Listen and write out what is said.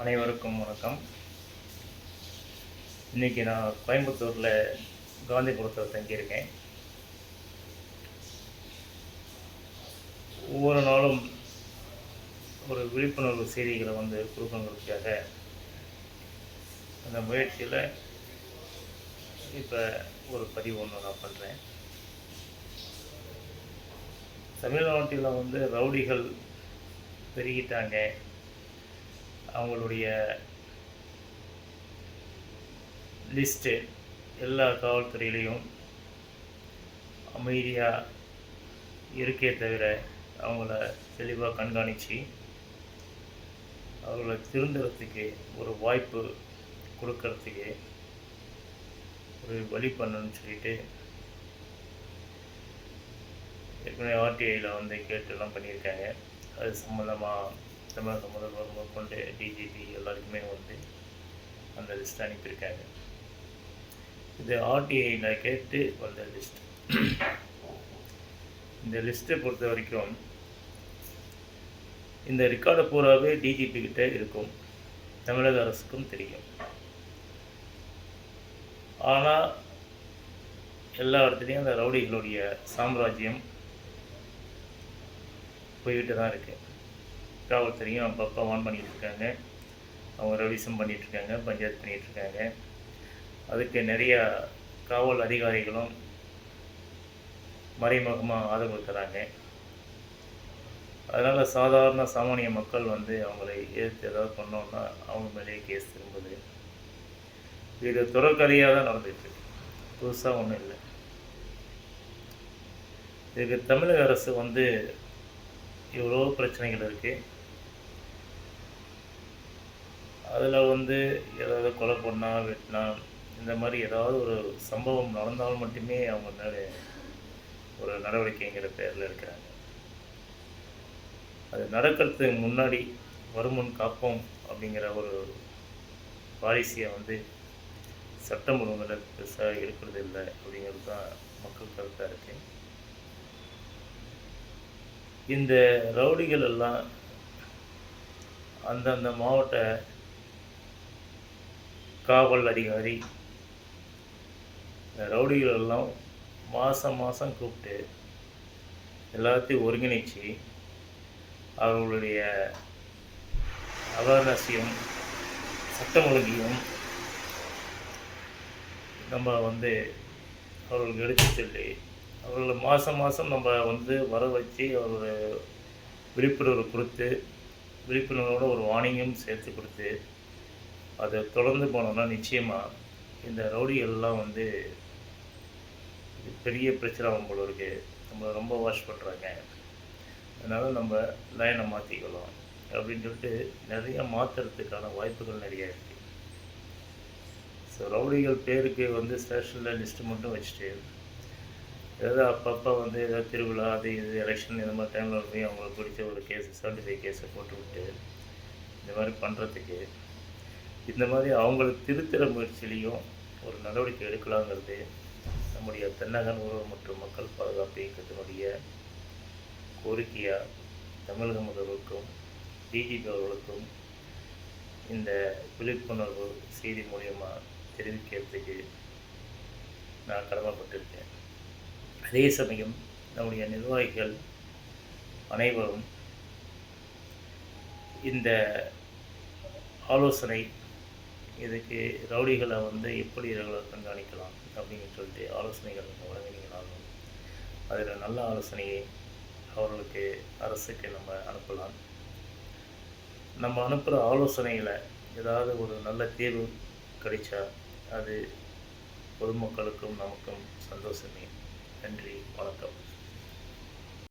அனைவருக்கும் வணக்கம். இன்றைக்கி நான் கோயம்புத்தூரில் காந்திபுரத்தில் தங்கியிருக்கேன். ஒவ்வொரு நாளும் ஒரு விழிப்புணர்வு செய்திகளை கொடுக்கணுங்கிறதுக்காக அந்த முயற்சியில் இப்போ ஒரு பதிவு ஒன்று நான் பண்ணுறேன். தமிழ்நாட்டில் ரவுடிகள் பெருகிட்டாங்க. அவங்களுடைய லிஸ்ட்டு எல்லா காவல்துறையிலையும் அமைதியாக இருக்கே தவிர அவங்கள தெளிவாக கண்காணித்து அவங்கள திருந்துறதுக்கு ஒரு வாய்ப்பு கொடுக்கறதுக்கு ஒரு வழி பண்ணணும்னு சொல்லிட்டு ஏற்கனவே ஆர்டிஐயில் கேட்டுலாம் பண்ணியிருக்காங்க. அது சம்மந்தமாக தமிழக முதல்வர் முதற்கொண்டு டிஜிபி எல்லாருக்குமே அந்த லிஸ்ட் அனுப்பியிருக்காங்க. இது ஆர்டிஐயில் கேட்டு வந்த லிஸ்ட். இந்த லிஸ்ட்டை பொறுத்த வரைக்கும் இந்த ரெக்கார்டை பூராவே டிஜிபி கிட்டே இருக்கும், தமிழக அரசுக்கும் தெரியும். ஆனால் எல்லா இடத்துலையும் அந்த ரவுடிகளுடைய சாம்ராஜ்யம் போய்கிட்டு தான் இருக்குது. காவல்துறையும் அப்பப்போ ஆன் பண்ணிகிட்ருக்காங்க, அவங்க ரவிசம் பண்ணிகிட்ருக்காங்க, பஞ்சாயத்து பண்ணிகிட்ருக்காங்க. அதுக்கு நிறையா காவல் அதிகாரிகளும் மறைமுகமாக ஆதரவு தராங்க. அதனால் சாதாரண சாமானிய மக்கள் அவங்களை எதிர்த்து ஏதாவது பண்ணோன்னா அவங்க மேலேயே கேஸ் திரும்புது. இது தொடர்கதையாக தான் நடந்துட்டு, புதுசாக ஒன்றும் இல்லை. இதுக்கு தமிழக அரசு இவ்வளோ பிரச்சனைகள் இருக்குது. அதில் ஏதாவது கொலை பண்ணால் வெட்டினா இந்த மாதிரி ஏதாவது ஒரு சம்பவம் நடந்தாலும் மட்டுமே அவங்க மேலே ஒரு நடவடிக்கைங்கிற பேரில் இருக்கிறாங்க. அது நடக்கிறதுக்கு முன்னாடி வருமுன் காப்போம் அப்படிங்கிற ஒரு பாலிசியை சட்டம் ஒழுங்கில் பெருசாக இருக்கிறது இல்லை அப்படிங்கிறது தான் மக்கள் கருத்தாக இருக்குது. இந்த ரவுடிகள் எல்லாம் அந்தந்த மாவட்ட காவல் அதிகாரி இந்த ரவுடிகள் எல்லாம் மாதம் கூப்பிட்டு எல்லாத்தையும் ஒருங்கிணைச்சு அவர்களுடைய அவேர்னஸையும் சட்டம் ஒழுங்கையும் நம்ம அவர்களுக்கு எடுத்து சொல்லி அவர்களை மாதம் நம்ம வர வச்சு அவரோட விழிப்புணர்வு கொடுத்து விழிப்புணர்வோட ஒரு வார்னிங்கும் சேர்த்து கொடுத்து அதை தொடர்ந்து போனோம்னா நிச்சயமாக இந்த ரவுடிகள்லாம் பெரிய பிரச்சனை ஆகும் போல இருக்குது. நம்ம ரொம்ப வாஷ் பண்ணுறாங்க, அதனால் நம்ம லைனை மாற்றிக்கலாம் அப்படின்னு சொல்லிட்டு நிறையா மாற்றுறதுக்கான வாய்ப்புகள் நிறையா இருக்குது. ஸோ ரவுடிகள் பேருக்கு ஸ்டேஷனில் லிஸ்ட்டு மட்டும் வச்சுட்டு ஏதாவது அப்பப்போ ஏதாவது திருவிழா அது இது எலெக்ஷன் இந்த மாதிரி டைமில் போய் அவங்களுக்கு பிடிச்ச ஒரு கேஸு 75 கேஸை போட்டு விட்டு இந்த மாதிரி பண்ணுறதுக்கு இந்த மாதிரி அவங்களுக்கு திருத்துற முயற்சியிலையும் ஒரு நடவடிக்கை எடுக்கலாங்கிறது நம்முடைய தென்னகன் உறவு மற்றும் மக்கள் பாதுகாப்பு இயக்கத்தினுடைய கோரிக்கையாக தமிழக முதல்வருக்கும் டிஜிபி அவர்களுக்கும் இந்த விழிப்புணர்வு செய்தி மூலியமாக தெரிவிக்கிறதுக்கு நான் கடமைப்பட்டிருக்கேன். அதே சமயம் நம்முடைய நிர்வாகிகள் அனைவரும் இந்த ஆலோசனை இதுக்கு ரவுடிகளை எப்படி ரெகுலர் கண்காணிக்கலாம் அப்படின்னு சொல்லிட்டு ஆலோசனைகள் வழங்கினீங்கனாலும் அதில் நல்ல ஆலோசனையை அவர்களுக்கு அரசுக்கு நம்ம அனுப்பலாம். நம்ம அனுப்புகிற ஆலோசனைகளை ஏதாவது ஒரு நல்ல தீர்வு கிடைச்சா அது பொதுமக்களுக்கும் நமக்கும் சந்தோஷமே. நன்றி, வணக்கம்.